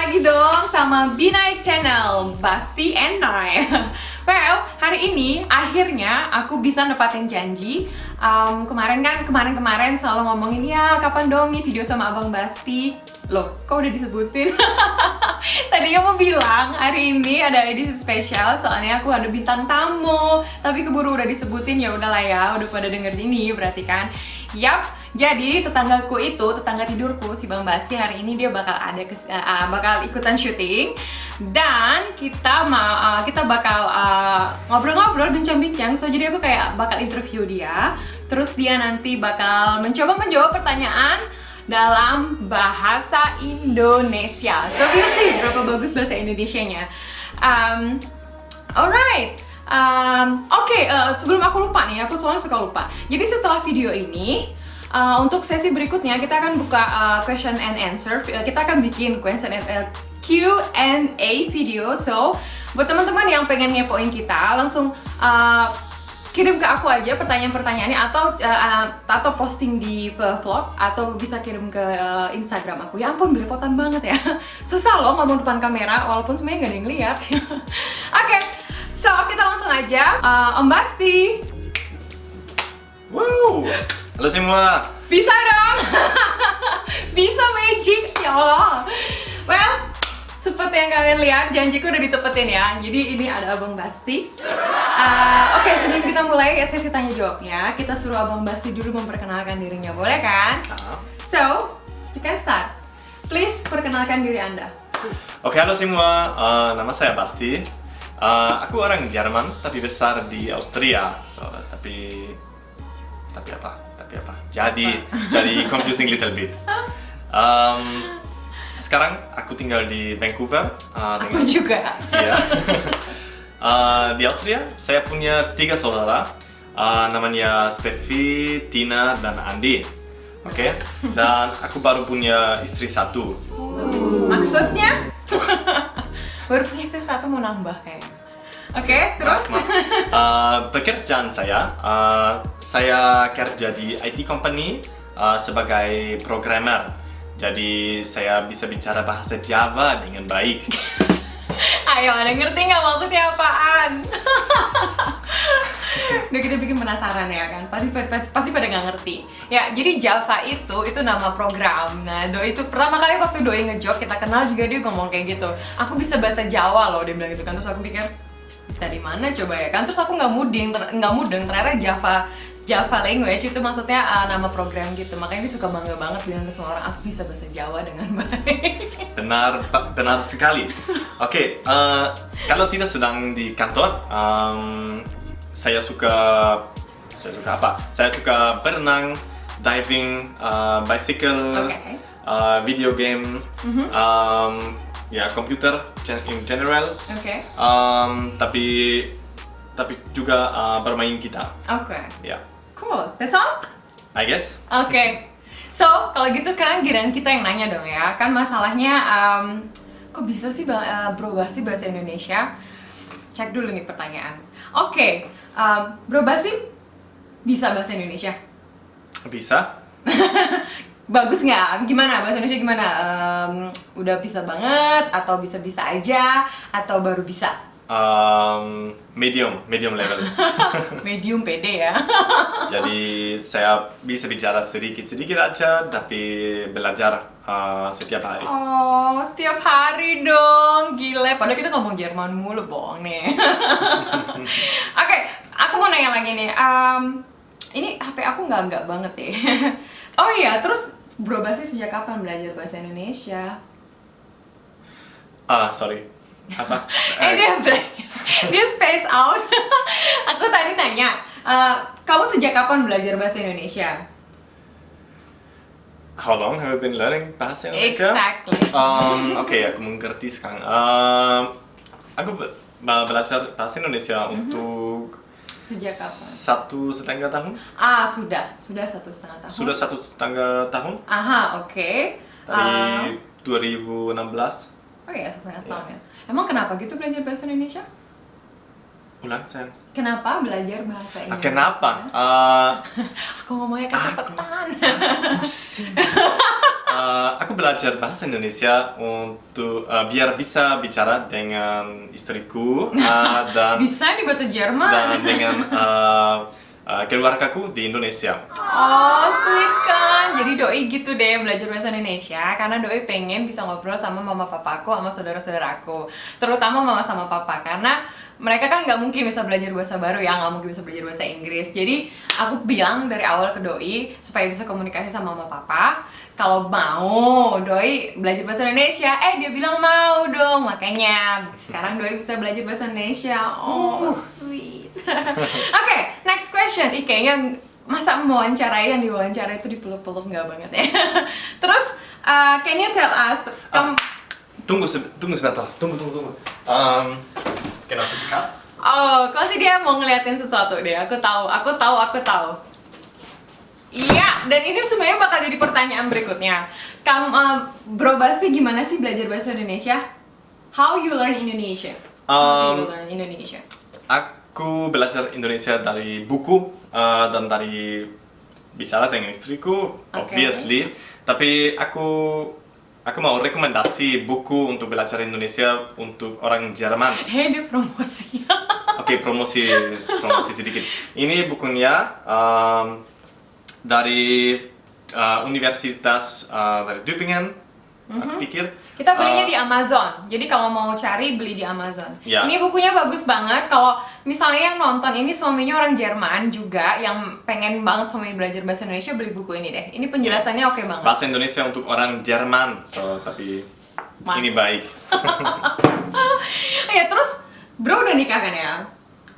lagi dong sama Binai Channel, Basti and I. Well, hari ini akhirnya aku bisa nepatin janji. Kemarin selalu ngomongin ya kapan dong nih video sama Abang Basti. Loh, kok udah disebutin? Tadinya mau bilang hari ini ada edisi spesial soalnya aku ada bintang tamu, tapi keburu udah disebutin. Ya udahlah ya, udah pada denger ini berarti kan. Yap, jadi tetangga tidurku si Bang Basti hari ini dia bakal bakal ikutan syuting dan kita bakal ngobrol-ngobrol, bincang-bincang. So jadi aku kayak bakal interview dia, terus dia nanti bakal mencoba menjawab pertanyaan dalam bahasa Indonesia. So we'll see berapa bagus bahasa Indonesianya. Alright. Sebelum aku lupa nih, aku soalnya suka lupa. Jadi setelah video ini, untuk sesi berikutnya kita akan buka question and answer. Kita akan bikin Q&A video. So, buat teman-teman yang pengen ngepoin kita, langsung kirim ke aku aja pertanyaan-pertanyaannya atau posting di vlog atau bisa kirim ke Instagram aku. Ya ampun, belepotan banget ya. Susah loh ngomong depan kamera walaupun sebenarnya nggak ada yang lihat. Oke. So, kita langsung aja, Om Basti. Wow, halo semua. Bisa dong. Bisa magic, ya Allah. Well, seperti yang kalian lihat, janjiku udah ditepetin ya. Jadi ini ada Abang Basti. Oke, sebelum kita mulai sesi tanya jawabnya, kita suruh Abang Basti dulu memperkenalkan dirinya, boleh kan? So, you can start. Please perkenalkan diri Anda. Oke, halo semua. Nama saya Basti. Aku orang Jerman tapi besar di Austria. Tapi apa? Jadi confusing little bit. Sekarang aku tinggal di Vancouver. Aku juga. Iya. Di Austria saya punya 3 saudara. Namanya Steffi, Tina, dan Andi. Oke. Dan aku baru punya istri 1. Maksudnya? Baru punya istri 1 mau nambah kayaknya. Oke, terus? Pekerjaan saya kerja di IT company sebagai programmer. Jadi saya bisa bicara bahasa Java dengan baik. Ayo, ada ngerti nggak maksudnya apaan? Udah kita bikin penasaran ya kan, pasti pada nggak ngerti. Ya, jadi Java itu nama program. Nah, Doi itu pertama kali waktu Doi ngejok kita kenal juga dia ngomong kayak gitu. Aku bisa bahasa Jawa loh, dia bilang gitu kan. Terus aku pikir dari mana coba ya kan. Terus aku nggak mudeng ternyata Java language itu maksudnya nama program gitu. Makanya dia suka bangga banget bilang ke semua orang aku bisa bahasa Jawa dengan baik. Benar sekali. Oke, kalau tidak sedang di kantor, saya suka apa? Saya suka berenang, diving, bicycle, video game, ya komputer in general. Tapi juga bermain gitar. Ya. Cool. That's all? I guess. Oke. So, kalau gitu kan giliran kita yang nanya dong ya. Kan masalahnya kok bisa sih Bro Basti bahasa Indonesia? Cek dulu nih pertanyaan. Oke. Bro Basti bisa bahasa Indonesia? Bisa. Bagus nggak? Gimana bahasa Indonesia gimana? Udah bisa banget atau bisa-bisa aja atau baru bisa? Medium level. Medium pede ya. Jadi saya bisa bicara sedikit aja, tapi belajar setiap hari. Oh, setiap hari dong, gile. Padahal kita ngomong Jerman mulu, bohong nih. Oke, aku mau nanya lagi nih. Ini HP aku nggak banget deh. Oh iya, terus Bro Basti sejak kapan belajar bahasa Indonesia? Sorry. Apa? Dia space out. Aku tadi nanya, kamu sejak kapan belajar bahasa Indonesia? How long have you been learning bahasa Indonesia? Exactly. Oke, aku mengerti sekarang. Aku belajar bahasa Indonesia untuk sejak kapan? 1,5 tahun. Sudah 1,5 tahun. Sudah 1,5 tahun. Aha, oke. Dari 2016. Oh iya, 1,5 tahun ya. Emang kenapa gitu belajar bahasa Indonesia? Ulang, sayang. Kenapa belajar bahasa Indonesia? Kenapa? Aku ngomongnya kecepatan. Pusing. Aku belajar bahasa Indonesia untuk biar bisa bicara dengan istriku dan Bisa nih bahasa Jerman. dan dengan keluargaku di Indonesia. Oh, sweet kan. Jadi Doi gitu deh belajar bahasa Indonesia karena Doi pengen bisa ngobrol sama mama papaku sama saudara-saudaraku. Terutama mama sama papa karena mereka kan nggak mungkin bisa belajar bahasa baru ya, nggak mungkin bisa belajar bahasa Inggris. Jadi aku bilang dari awal ke Doi supaya bisa komunikasi sama mama papa. Kalau mau Doi belajar bahasa Indonesia, dia bilang mau dong. Makanya sekarang Doi bisa belajar bahasa Indonesia. Oh, sweet. Oke, next question. Kayaknya masa mewawancarai yang diwawancara itu dipeluk-peluk nggak banget ya. Terus, can you tell us? Tunggu sebentar. Tunggu. Kenapa dekat? Oh, kok sih dia mau ngeliatin sesuatu deh. Aku tahu. Iya, dan ini sebenarnya bakal jadi pertanyaan berikutnya. Bro Basti, gimana sih belajar bahasa Indonesia? How you learn Indonesia? How do you learn Indonesia? Aku belajar Indonesia dari buku dan dari bicara dengan istriku, obviously. Tapi aku mau rekomendasi buku untuk belajar Indonesia untuk orang Jerman. Dia promosi. Oke, promosi sedikit. Ini bukunya dari Universitas dari Tübingen. Aku pikir Kita belinya di Amazon. Jadi kalau mau cari, beli di Amazon. Ya. Ini bukunya bagus banget. Kalau misalnya yang nonton ini suaminya orang Jerman juga, yang pengen banget suaminya belajar bahasa Indonesia, beli buku ini deh. Ini penjelasannya oke banget. bahasa Indonesia untuk orang Jerman. Tapi ini baik. Ya, terus bro udah nikah kan ya?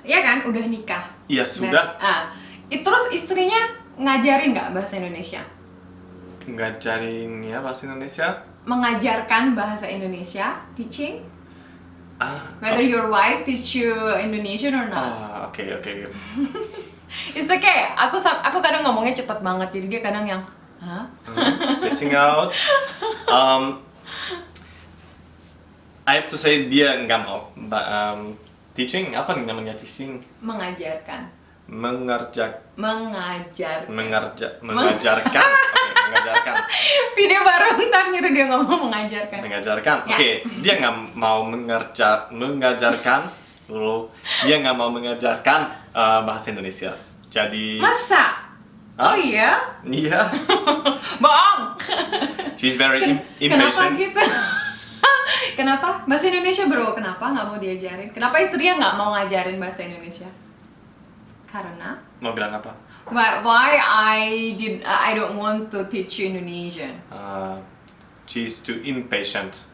Iya kan? Udah nikah. Iya, sudah. Terus istrinya ngajarin nggak bahasa Indonesia? Ngajarin ya bahasa Indonesia? Mengajarkan bahasa Indonesia, teaching? Whether oke. your wife teach you Indonesian or not? Oke. It's okay. Aku kadang ngomongnya cepet banget, jadi dia kadang yang, hah? Spacing out. I have to say dia nggak mau. Teaching, apa namanya teaching? Mengajarkan. Mengajarkan. Mengajarkan. Mengajarkan. Video baru ntar nyuruh dia ngomong mengajarkan. Mengajarkan. Ya. Oke, dia nggak mau mengajarkan. Dia nggak mau mengajarkan bahasa Indonesia. Jadi. Masa? Oh iya? Iya. Bohong! She's very Kenapa impatient. gitu? Kenapa? Bahasa Indonesia bro, kenapa nggak mau diajarin? Kenapa istrinya nggak mau ngajarin bahasa Indonesia? Karena? Mau bilang apa? Why I don't want to teach you Indonesian? She's too impatient.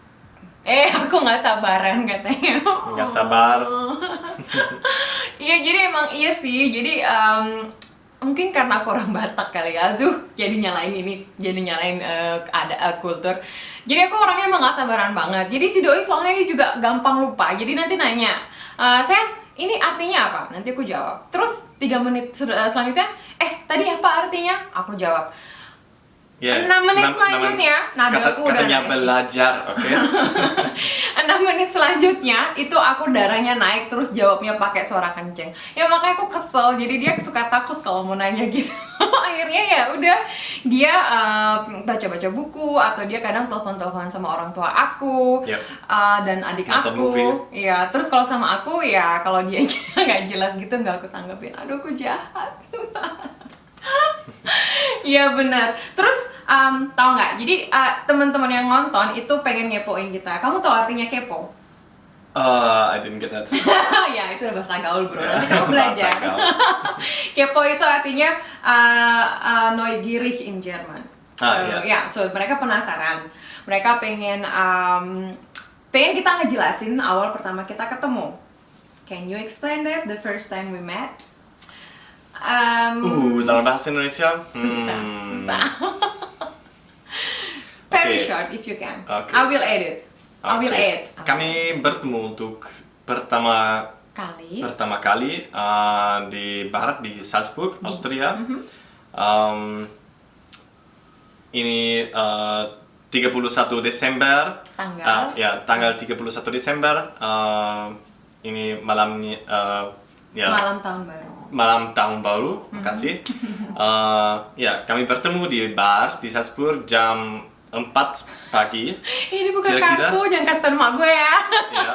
Aku nggak sabaran katanya. Nggak sabar. Iya, jadi emang iya sih. Jadi mungkin karena aku orang Batak kali ya. Jadi nyalain kultur. Jadi aku orangnya emang nggak sabaran banget. Jadi si Doi soalnya dia juga gampang lupa. Jadi nanti nanya, sayang, ini artinya apa? Nanti aku jawab. Terus 3 menit selanjutnya, tadi apa artinya? Aku jawab. 6 menit selanjutnya, nadaku udah katanya naik. belajar, oke? 6 menit selanjutnya, itu aku darahnya naik terus jawabnya pakai suara kenceng. Ya makanya aku kesel, jadi dia suka takut kalau mau nanya gitu. Akhirnya ya udah, dia baca-baca buku atau dia kadang telepon-teleponan sama orang tua aku. Yep. Dan adik Nonton aku. movie. Ya, terus kalau sama aku ya kalau dia nggak jelas gitu nggak aku tanggepin. Aduh, aku jahat. Iya benar. Terus tahu nggak? Jadi teman-teman yang nonton itu pengen ngepoin kita. Kamu tahu artinya kepo? I didn't get that. Ya itu udah bahasa gaul bro. Nanti Ya, kamu belajar. bahasa gaul. Kepo itu artinya neugierig in Jerman. So mereka penasaran. Mereka pengen kita ngejelasin awal pertama kita ketemu. Can you explain that the first time we met? Dalam bahasa Indonesia? Susah. Very Okay. short if you can. Okay. I will edit. I will Oke. edit. Kami bertemu untuk pertama kali di barat di Salzburg, Austria. Ini 31 Desember. Tanggal? Tanggal 31 Desember. Ini malamnya Malam tahun baru. malam tahun baru, makasih. Kami bertemu di bar di Salzburg jam pagi. Ini bukan Kira-kira? kartu, jangan kasih tau nama gue ya. Ya.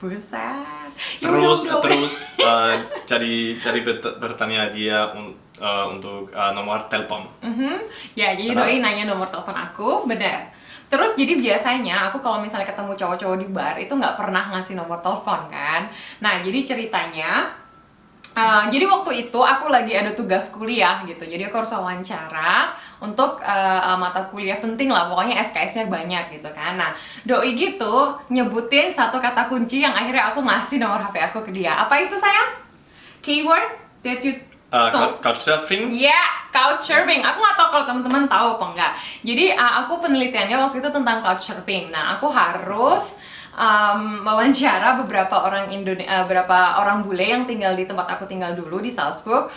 Buset. Ya Terus udah. jadi bertanya dia untuk nomor telepon. Ya, jadi Kenapa? doi nanya nomor telepon aku, bener. Terus jadi biasanya aku kalau misalnya ketemu cowok-cowok di bar itu nggak pernah ngasih nomor telepon kan. Nah, jadi ceritanya, jadi waktu itu aku lagi ada tugas kuliah gitu. Jadi aku harus wawancara untuk mata kuliah penting lah. Pokoknya SKS-nya banyak gitu kan. Nah, doi gitu nyebutin satu kata kunci yang akhirnya aku ngasih nomor HP aku ke dia. Apa itu sayang? Keyword that you told? Couchsurfing. Iya, couchsurfing. Aku nggak tahu kalau teman-teman tahu apa enggak. Jadi aku penelitiannya waktu itu tentang couchsurfing. Nah, aku harus wawancara beberapa orang bule yang tinggal di tempat aku tinggal dulu di Salzburg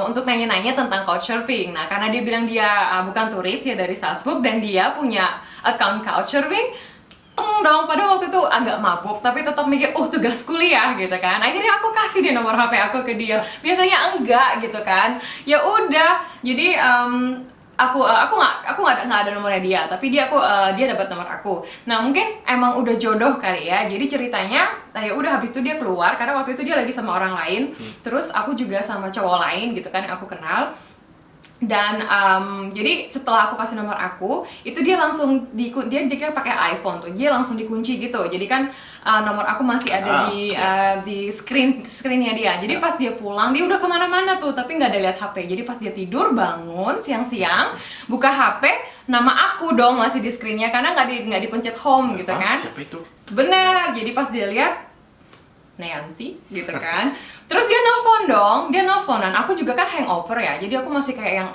untuk nanya-nanya tentang couchsurfing. Nah, karena dia bilang dia bukan turis ya dari Salzburg dan dia punya account couchsurfing. Dong, pada waktu itu agak mabuk tapi tetap mikir, tugas kuliah gitu kan. Akhirnya aku kasih dia nomor HP aku ke dia. Biasanya enggak gitu kan. Ya udah, jadi aku nggak ada nomornya dia, tapi dia dapat nomor aku. Nah mungkin emang udah jodoh kali ya. Jadi ceritanya, ya udah habis itu dia keluar karena waktu itu dia lagi sama orang lain. Terus aku juga sama cowok lain gitu kan yang aku kenal. Dan jadi setelah aku kasih nomor aku, itu dia langsung dia pakai iPhone tuh, dia langsung dikunci gitu. Jadi kan nomor aku masih ada di screennya dia. Jadi pas dia pulang dia udah kemana-mana tuh, tapi nggak ada lihat HP. Jadi pas dia tidur bangun siang-siang, buka HP, nama aku dong masih di screennya karena nggak dipencet home gitu kan. Siapa itu? Bener. Jadi pas dia lihat Nancy gitu kan. Terus dia nelponan. Aku juga kan hangover ya, jadi aku masih kayak yang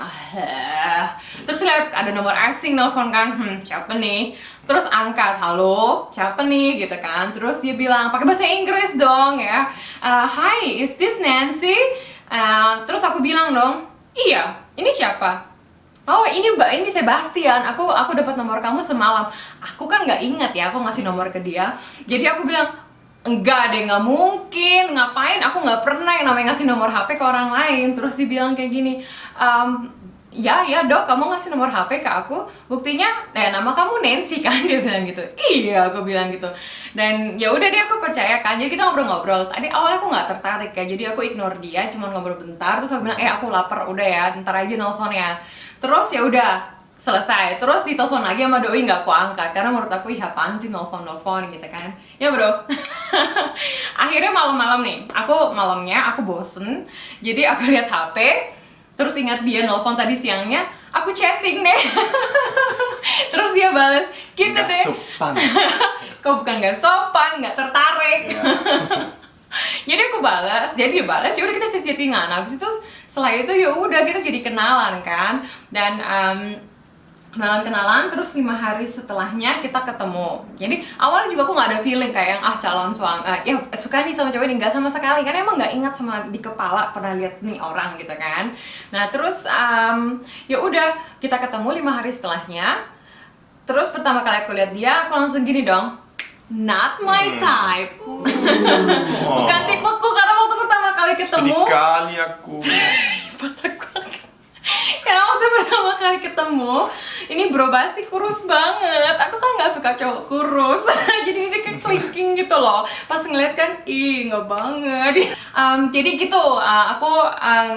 terus lihat ada nomor asing nelpon kan, siapa nih? Terus angkat, halo, siapa nih gitu kan. Terus dia bilang pakai bahasa Inggris dong ya, hi, is this Nancy? Terus aku bilang dong, iya, ini siapa? Oh ini Sebastian, aku dapat nomor kamu semalam. Aku kan nggak ingat ya, aku ngasih nomor ke dia. Jadi aku bilang, enggak deh, nggak mungkin, ngapain, aku nggak pernah yang namanya ngasih nomor HP ke orang lain. Terus dibilang kayak gini, ya dok, kamu ngasih nomor HP ke aku, buktinya nama kamu Nancy kan. Dia bilang gitu. Iya, aku bilang gitu. Dan ya udah deh, aku percaya kan. Jadi kita ngobrol-ngobrol. Tadi awalnya aku nggak tertarik ya, jadi aku ignore dia, cuma ngobrol bentar. Terus aku bilang, aku lapar, udah ya, ntar aja nelfonnya. Terus ya udah selesai. Terus ditelepon lagi sama doi, nggak aku angkat karena menurut aku apaan sih nelfon gitu kan. Ya bro. Akhirnya malam-malam nih, malamnya aku bosen, jadi aku lihat HP, terus ingat dia nelfon tadi siangnya, aku chatting deh. Terus dia balas gitu Nggak deh. sopan. Kok bukan nggak sopan, nggak tertarik. Ya. Jadi aku balas, jadi dia balas, ya udah kita chattingan. Habis itu setelah itu ya udah kita jadi kenalan kan. Dan kenalan terus 5 hari setelahnya kita ketemu. Jadi awalnya juga aku nggak ada feeling kayak yang calon suami, ya suka nih sama cowok ini, nggak sama sekali karena emang nggak ingat sama di kepala pernah lihat nih orang gitu kan. Nah terus ya udah kita ketemu 5 hari setelahnya. Terus pertama kali aku lihat dia, aku langsung gini dong, not my type. Bukan tipeku karena waktu pertama kali ketemu. Sedih kali aku. Karena waktu pertama kali ketemu, ini Bro Basti kurus banget. Aku kan nggak suka cowok kurus. Jadi dia kayak clinking gitu loh. Pas ngeliat kan, nggak banget. Jadi gitu, aku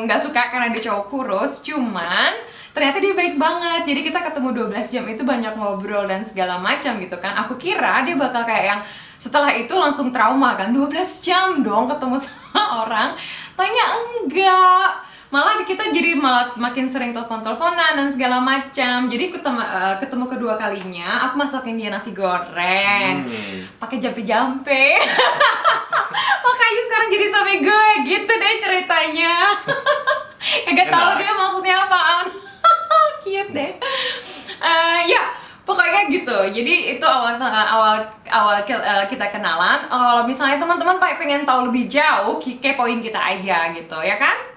nggak suka karena dia cowok kurus. Cuman ternyata dia baik banget. Jadi kita ketemu 12 jam itu banyak ngobrol dan segala macam gitu kan. Aku kira dia bakal kayak yang setelah itu langsung trauma kan. 12 jam dong ketemu sama orang. Tanya enggak. Malah kita jadi makin sering telepon-teleponan dan segala macam. Jadi ketemu kedua kalinya, aku masakin dia nasi goreng, pakai jampe-jampe. Makanya sekarang jadi suami gue, gitu deh ceritanya. Kagak tahu dia maksudnya apaan. Cute deh. Ya, pokoknya gitu. Jadi itu awal kita kenalan. Kalau misalnya teman-teman pengen tahu lebih jauh, kepoin kita aja gitu, ya kan?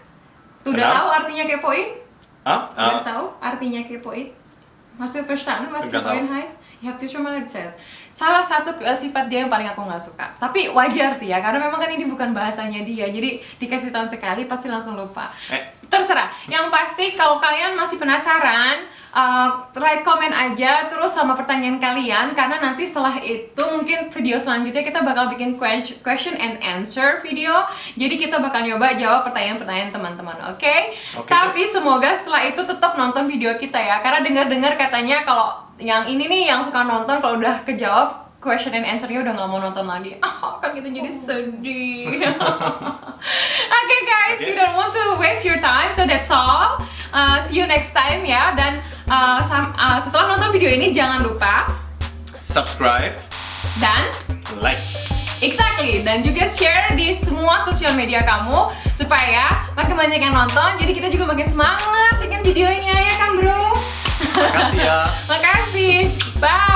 Udah tahu artinya kepoin? Udah tahu artinya kepoin? Hast du verstanden was kepoin heißt? Ich hab dir schon mal erzählt. Salah satu sifat dia yang paling aku nggak suka. Tapi wajar sih ya, karena memang kan ini bukan bahasanya dia. Jadi dikasih tahu sekali pasti langsung lupa. Terserah. Yang pasti kalau kalian masih penasaran write comment aja terus sama pertanyaan kalian, karena nanti setelah itu mungkin video selanjutnya kita bakal bikin question and answer video. Jadi kita bakal nyoba jawab pertanyaan-pertanyaan teman-teman, oke? Tapi semoga setelah itu tetap nonton video kita ya, karena dengar-dengar katanya kalau yang ini nih yang suka nonton kalau udah kejawab question and answer-nya udah nggak mau nonton lagi. Kan kita jadi sedih. Okay guys, we don't want to waste your time, so that's all. See you next time ya. Dan setelah nonton video ini jangan lupa subscribe dan like. Exactly, dan juga share di semua sosial media kamu supaya makin banyak yang nonton. Jadi kita juga makin semangat bikin videonya ya kan bro. Makasih ya. Makasih. Bye.